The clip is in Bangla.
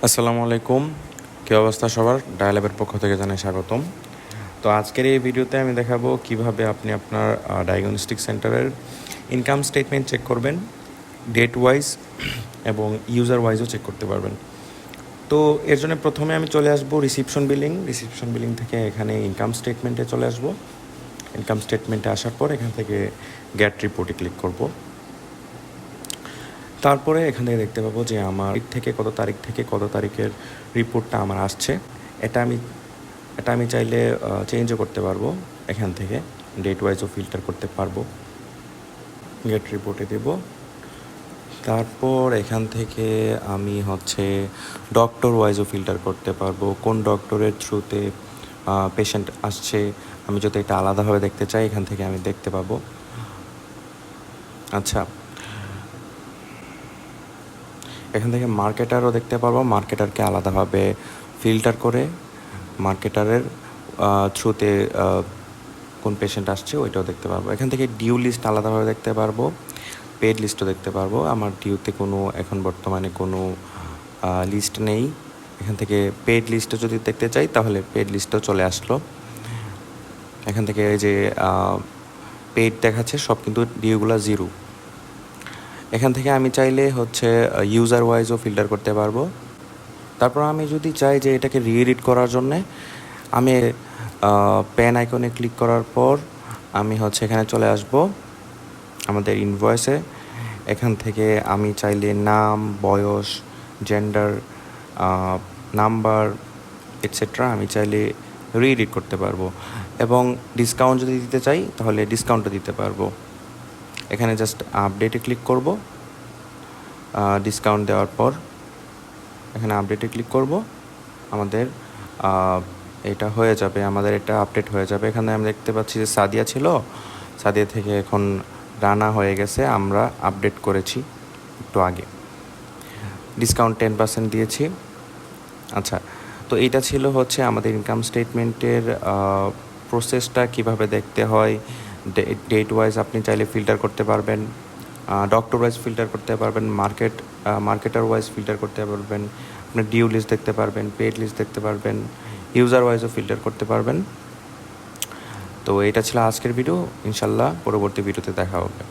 আসসালামু আলাইকুম। কী অবস্থা সবার? ডায়ালবের পক্ষ থেকে জানাই স্বাগতম। তো আজকের এই ভিডিওতে আমি দেখাবো কিভাবে আপনি আপনার ডায়াগনস্টিক সেন্টারের ইনকাম স্টেটমেন্ট চেক করবেন, ডেট ওয়াইজ এবং ইউজার ওয়াইজও চেক করতে পারবেন। তো এর জন্য প্রথমে আমি চলে আসবো রিসিপশন বিলিং থেকে এখানে ইনকাম স্টেটমেন্টে চলে আসবো। ইনকাম স্টেটমেন্টে আসার পর এখান থেকে গেট রিপোর্টে ক্লিক করব। তারপরে এখান থেকে দেখতে পাবো যে আমার তারিখ থেকে কত তারিখের রিপোর্টটা আমার আসছে। এটা আমি চাইলে চেঞ্জও করতে পারবো। এখান থেকে ডেট ওয়াইজও ফিল্টার করতে পারবো। গেট রিপোর্টে দেব। তারপর এখান থেকে আমি ডক্টর ওয়াইজও ফিল্টার করতে পারবো, কোন ডক্টরের থ্রুতে পেশেন্ট আসছে। আমি যদি এটা আলাদাভাবে দেখতে চাই এখান থেকে আমি দেখতে পাবো। আচ্ছা, এখান থেকে মার্কেটারও দেখতে পারবো। মার্কেটারকে আলাদাভাবে ফিল্টার করে মার্কেটারের থ্রুতে কোন পেশেন্ট আসছে ওইটাও দেখতে পারবো। এখান থেকে ডিউ লিস্ট আলাদাভাবে দেখতে পারবো, পেড লিস্টও দেখতে পারবো। আমার ডিউতে এখন বর্তমানে কোনো লিস্ট নেই। এখান থেকে পেড লিস্টও যদি দেখতে চাই তাহলে পেড লিস্টও চলে আসলো। এখান থেকে যে পেড দেখাচ্ছে সব কিন্তু ডিউগুলো 0। এখান থেকে আমি চাইলে ইউজার ওয়াইজও ফিল্টার করতে পারবো। তারপর আমি যদি চাই যে এটাকে রিএডিট করার জন্যে আমি পেন আইকনে ক্লিক করার পর আমি এখানে চলে আসব আমাদের ইনভয়েসে। এখান থেকে আমি চাইলে নাম, বয়স, জেন্ডার, নাম্বার এটসেট্রা আমি চাইলে রিএডিট করতে পারবো। এবং ডিসকাউন্ট যদি দিতে চাই তাহলে ডিসকাউন্টও দিতে পারবো। এখানে জাস্ট আপডেটে ক্লিক করব। ডিসকাউন্ট দেওয়ার পর এখানে আপডেটে ক্লিক করব। আমাদের এটা হয়ে যাবে, আমাদের এটা আপডেট হয়ে যাবে। এখানে আমি দেখতে পাচ্ছি যে সাদিয়া ছিল, সাদিয়া থেকে এখন রানা হয়ে গেছে। আমরা আপডেট করেছি একটু আগে, ডিসকাউন্ট 10% দিয়েছি। আচ্ছা, তো এইটা ছিল আমাদের ইনকাম স্টেটমেন্টের প্রসেসটা কিভাবে দেখতে হয়। ডেট ওয়াইজ আপনি চাইলে ফিল্টার করতে পারবেন, ডক্টর ওয়াইজ ফিল্টার করতে পারবেন, মার্কেটার ওয়াইজ ফিল্টার করতে পারবেন, আপনার ডিউ লিস্ট দেখতে পারবেন, পেড লিস্ট দেখতে পারবেন, ইউজার ওয়াইজও ফিল্টার করতে পারবেন। তো এটা ছিল আজকের ভিডিও। ইনশাল্লাহ পরবর্তী ভিডিওতে দেখা হবে।